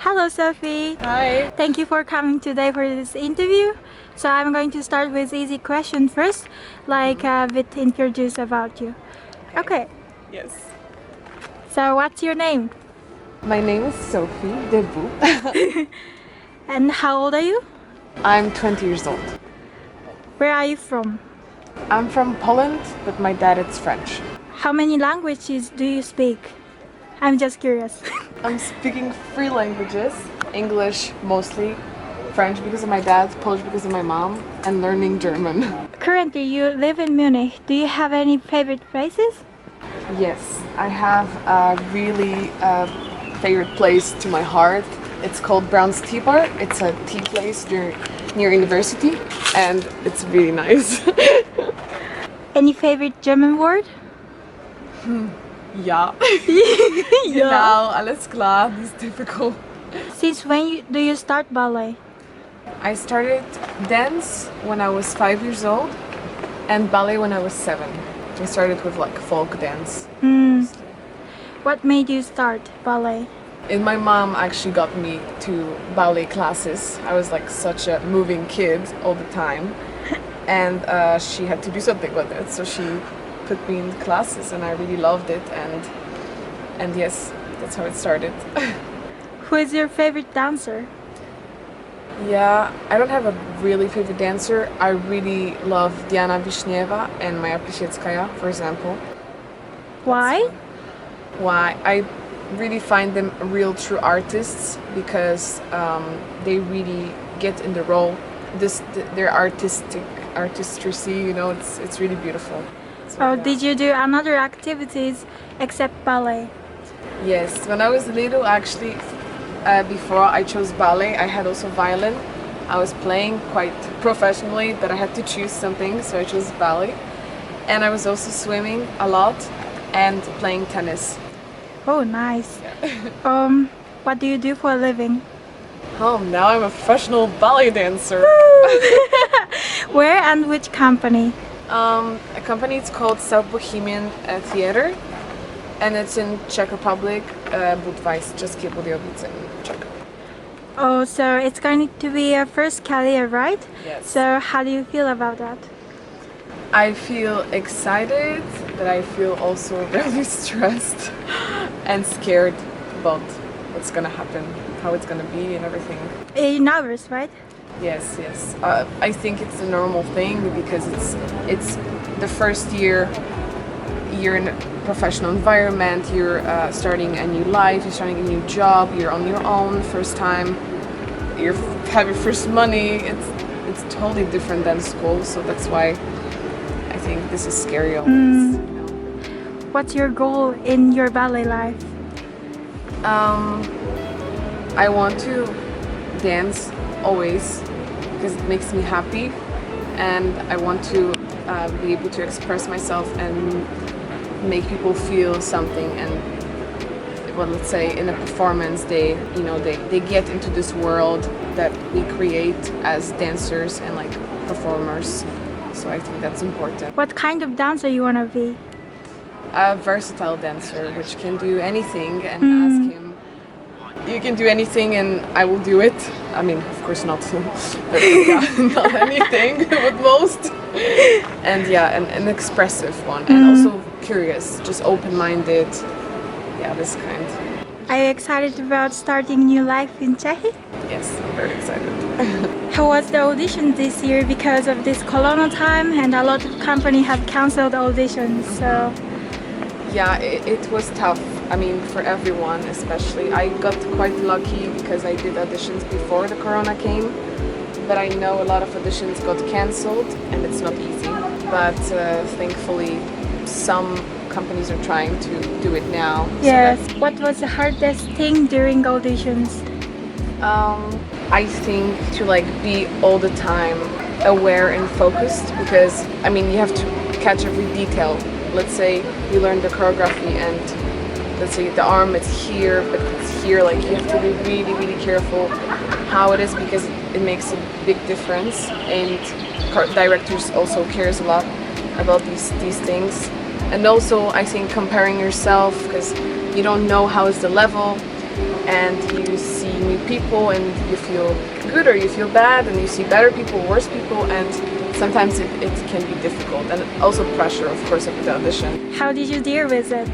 Hello Sophie! Hi! Thank you for coming today for this interview. So I'm going to start with easy question first, like a bit introduce about you. Okay. Yes. So what's your name? My name is Sophie Debou. And how old are you? I'm 20 years old. Where are you from? I'm from Poland, but my dad is French. How many languages do you speak? I'm just curious. I'm speaking 3 languages. English mostly, French because of my dad, Polish because of my mom, and learning German. Currently you live in Munich. Do you have any favorite places? Yes, I have a really favorite place to my heart. It's called Brown's Tea Bar. It's a tea place near university, and it's really nice. Any favorite German word? Ja. Genau, alles klar, this is difficult. Since when do you start ballet? I started dance when I was 5 years old and ballet when I was 7. I started with like folk dance. What made you start ballet? And my mom actually got me to ballet classes. I was like such a moving kid all the time, and she had to do something with it, so she put me in classes and I really loved it, and yes, that's how it started. Who is your favorite dancer? Yeah, I don't have a really favorite dancer. I really love Diana Vishneva and Maya Plisetskaya, for example. Why? Why? I really find them real true artists because they really get in the role. Their artistry, you know, it's really beautiful. So, Oh, yeah. did you do another activities except ballet? Yes, when I was little, actually, before I chose ballet, I had also violin. I was playing quite professionally, but I had to choose something, so I chose ballet. And I was also swimming a lot and playing tennis. Oh, nice. What do you do for a living? Oh, now I'm a professional ballet dancer. Where and which company? A company, it's called South Bohemian Theater, and it's in Czech Republic, Budweis, České Budějovice in Czech. Oh, so it's going to be your first career, right? Yes. So how do you feel about that? I feel excited, but I feel also really stressed and scared about what's gonna happen, how it's gonna be and everything. You're nervous, right? Yes, yes. I think it's a normal thing because it's the first year you're in a professional environment, you're starting a new life, you're starting a new job, you're on your own first time, you have your first money. It's totally different than school, so that's why I think this is scary always. You know? What's your goal in your ballet life? I want to dance always because it makes me happy, and I want to be able to express myself and make people feel something. And well, let's say in a performance they get into this world that we create as dancers and like performers, so I think that's important. What kind of dancer you want to be? A versatile dancer which can do anything, and ask him, you can do anything and I will do it. I mean, of course not, but yeah, not anything, but most. And yeah, an expressive one, and also curious, just open-minded. Yeah, this kind. Are you excited about starting new life in Czech? Yes, I'm very excited. How was the audition this year because of this Corona time, and a lot of companies have cancelled auditions, so... Yeah, it was tough. I mean, for everyone especially. I got quite lucky because I did auditions before the Corona came, but I know a lot of auditions got cancelled and it's not easy. But thankfully some companies are trying to do it now. Yes. So what was the hardest thing during auditions? I think to like be all the time aware and focused, because I mean you have to catch every detail. Let's say you learn the choreography and let's say the arm is here, but it's here, like you have to be really, really careful how it is, because it makes a big difference, and directors also cares a lot about these things. And also I think comparing yourself, because you don't know how is the level, and you see new people and you feel good or you feel bad, and you see better people, worse people, and sometimes it can be difficult, and also pressure, of course, of the audition. How did you deal with it?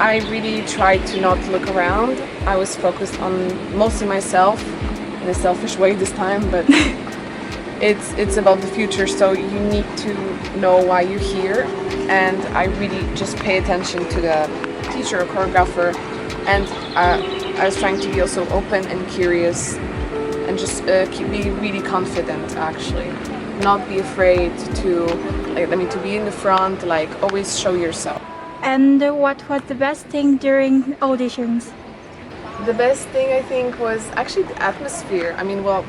I really tried to not look around. I was focused on mostly myself, in a selfish way this time, but it's about the future, so you need to know why you're here, and I really just pay attention to the teacher or choreographer, and I was trying to be also open and curious, and just be really confident, actually. Not be afraid to, to be in the front, like always show yourself. And what was the best thing during auditions? The best thing, I think, was actually the atmosphere. I mean, well,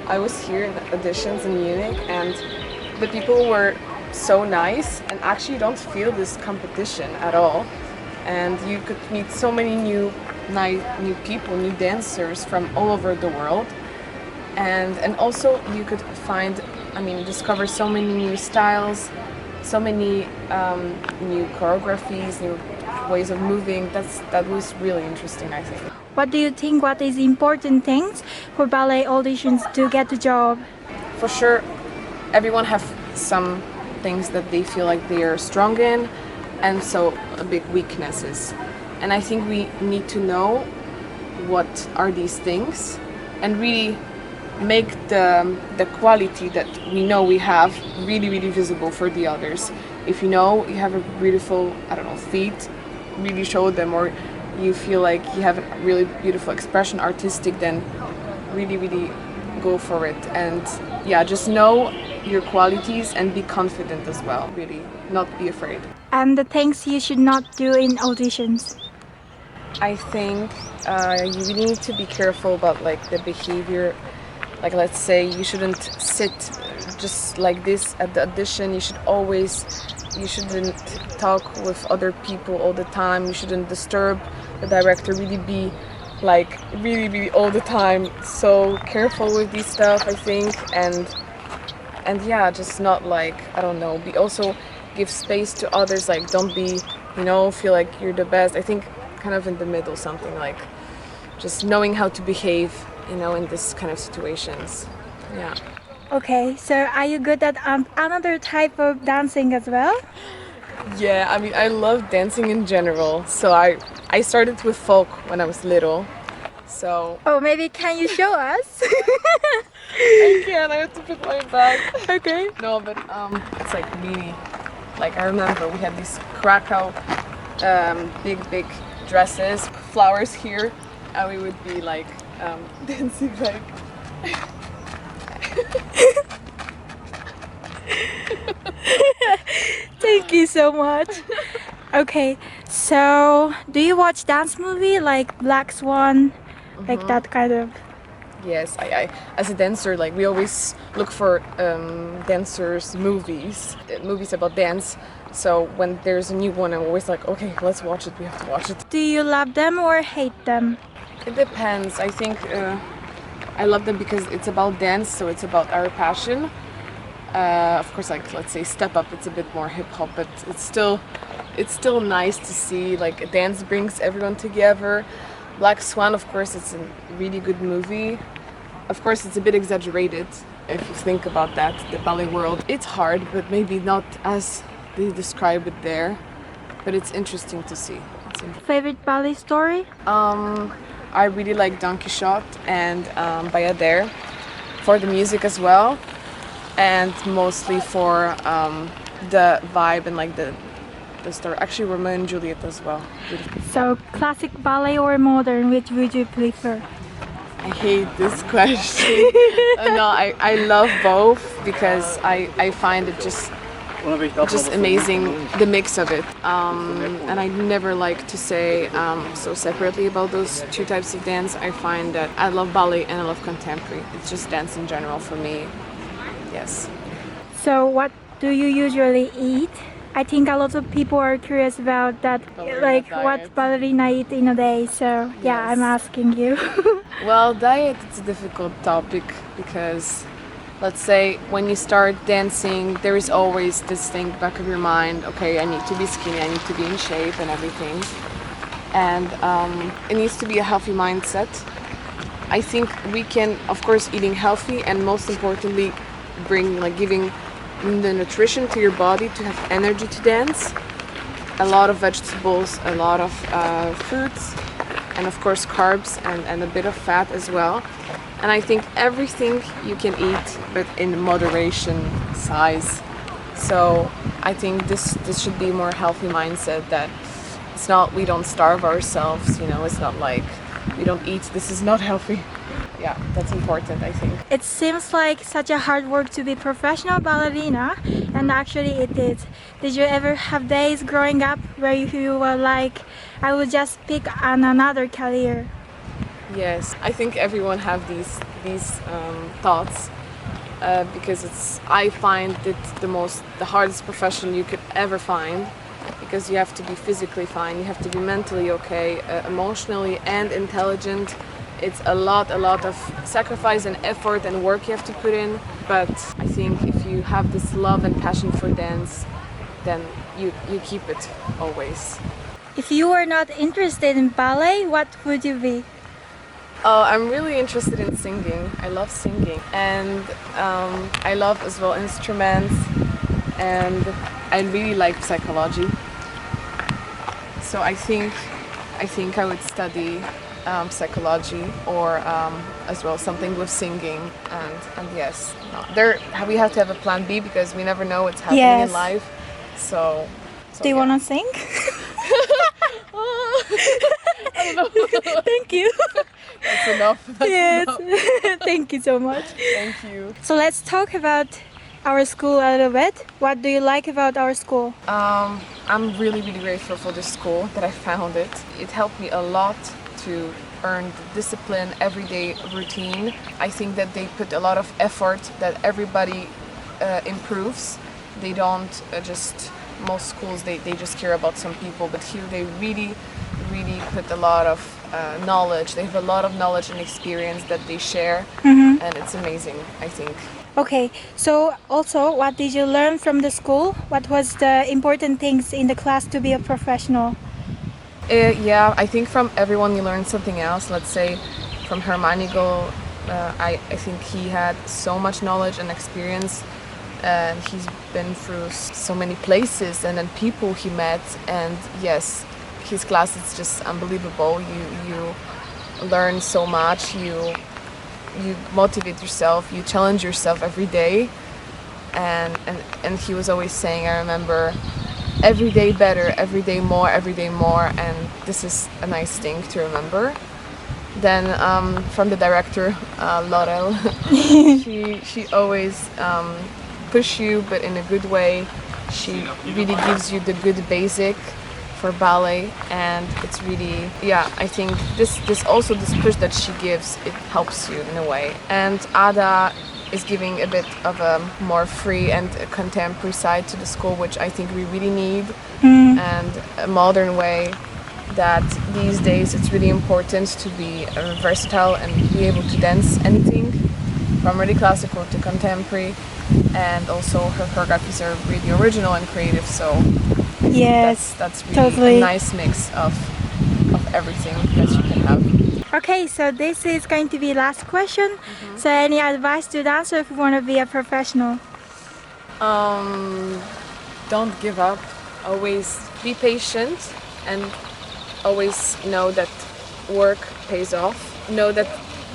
I was here in the auditions in Munich, and the people were so nice, and actually you don't feel this competition at all. And you could meet so many new people, new dancers from all over the world, and also you could discover so many new styles, so many new choreographies, new ways of moving. That was really interesting, I think. What do you think? What is important things for ballet auditions to get the job? For sure, everyone have some things that they feel like they are strong in, and so big weaknesses. And I think we need to know what are these things and really make the quality that we know we have really, really visible for the others. If you know you have a beautiful, feet, really show them, or you feel like you have a really beautiful expression, artistic, then really, really go for it. And yeah, just know your qualities and be confident as well, really, not be afraid. And the things you should not do in auditions? I think you really need to be careful about the behavior. Like, let's say you shouldn't sit just like this at the audition. You shouldn't talk with other people all the time. You shouldn't disturb the director. Really be really, really all the time. So careful with these stuff, I think, and yeah, just not be also give space to others. Don't be, feel like you're the best. I think kind of in the middle, something just knowing how to behave, in this kind of situations. Yeah. Okay, so are you good at another type of dancing as well? Yeah, I love dancing in general. So I started with folk when I was little. So. Oh, maybe can you show us? I can't. I have to put my bag. Okay. No, but it's really. I remember we had these Krakow big dresses, flowers here, and we would be dancing Thank you so much. Okay, so do you watch dance movie like Black Swan, like that kind of? Yes, I as a dancer, we always look for dancers movies about dance. So when there's a new one, I'm always okay, let's watch it. We have to watch it. Do you love them or hate them? It depends. I think I love them because it's about dance, so it's about our passion. Of course, let's say Step Up, it's a bit more hip hop, but it's still nice to see dance brings everyone together. Black Swan, of course, it's a really good movie. Of course, it's a bit exaggerated if you think about that, the ballet world. It's hard, but maybe not as they describe it there. But it's interesting to see. Favorite ballet story? I really like Don Quixote and Bayadère for the music as well, and mostly for the vibe and the story. Actually, Romeo and Juliet as well. So classic ballet or modern, which would you prefer? I hate this question. No, I love both because I find it just amazing, the mix of it. And I never like to say so separately about those two types of dance. I find that I love ballet and I love contemporary. It's just dance in general for me. Yes. So what do you usually eat? I think a lot of people are curious about that, what ballerina eat in a day. So yeah, Yes. I'm asking you. Well, diet, it's a difficult topic because, let's say, when you start dancing, there is always this thing back of your mind, okay, I need to be skinny, I need to be in shape and everything. And it needs to be a healthy mindset. I think we can, of course, eating healthy and most importantly, giving the nutrition to your body to have energy to dance. A lot of vegetables, a lot of fruits, and of course carbs and a bit of fat as well. And I think everything you can eat, but in moderation size. So I think this should be a more healthy mindset, that it's not, we don't starve ourselves, you know, it's not like we don't eat, this is not healthy. Yeah, that's important, I think. It seems like such a hard work to be professional ballerina, and actually it is. Did you ever have days growing up where you were like, I would just pick on another career? Yes, I think everyone have these thoughts. Because I find it the hardest profession you could ever find, because you have to be physically fine, you have to be mentally okay, emotionally and intelligent. It's a lot of sacrifice and effort and work you have to put in. But I think if you have this love and passion for dance, then you keep it always. If you were not interested in ballet, what would you be? I'm really interested in singing. I love singing, and I love as well instruments, and I really like psychology. So I think I would study psychology, or as well something with singing, and yes, we have to have a plan B, because we never know what's happening in life. So do you want to sing? I don't know. Thank you. That's enough. Yes. Enough. Thank you so much. Thank you. So let's talk about our school a little bit. What do you like about our school? I'm really grateful for this school, that I found it. It helped me a lot to earn the discipline, everyday routine. I think that they put a lot of effort, that everybody improves. They don't most schools, they just care about some people, but here they really put a lot of knowledge. They have a lot of knowledge and experience that they share, and it's amazing, I think. Okay, so also, what did you learn from the school? What was the important things in the class to be a professional? Yeah, I think from everyone you learn something else. Let's say from Hermanigo, I think he had so much knowledge and experience, and he's been through so many places, and then people he met, and yes, his class is just unbelievable. You learn so much, you motivate yourself, you challenge yourself every day, and he was always saying, I remember, every day better, every day more, and this is a nice thing to remember. Then from the director, Laurel, she always push you, but in a good way. She really gives you the good basic for ballet, and it's really, yeah, I think this push that she gives, it helps you in a way. And Ada is giving a bit of a more free and contemporary side to the school, which I think we really need, and a modern way, that these days it's really important to be versatile and be able to dance anything from really classical to contemporary, and also her choreographies are really original and creative, so yes, that's really totally a nice mix of everything that you can have. Okay, so this is going to be last question. So any advice to dancers if you want to be a professional? Don't give up. Always be patient, and always know that work pays off. Know that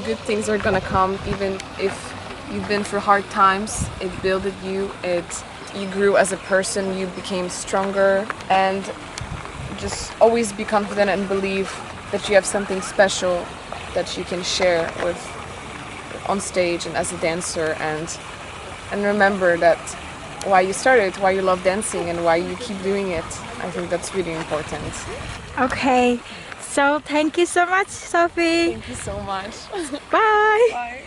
good things are gonna come, even if you've been through hard times. It builded you, you grew as a person, you became stronger, and just always be confident and believe that you have something special that you can share with on stage and as a dancer, and remember that why you started, why you love dancing, and why you keep doing it. I think that's really important. Okay, so thank you so much, Sophie. Thank you so much. Bye. Bye.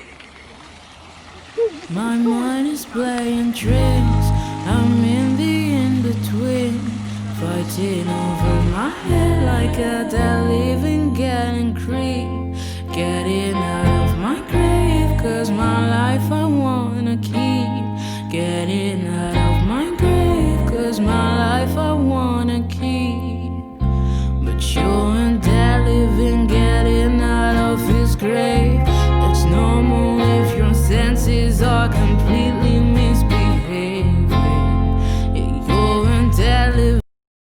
My mind is playing tricks. I'm in the in-between, fighting over my head like a dead living, getting creep, getting out of my grave, 'cause my life I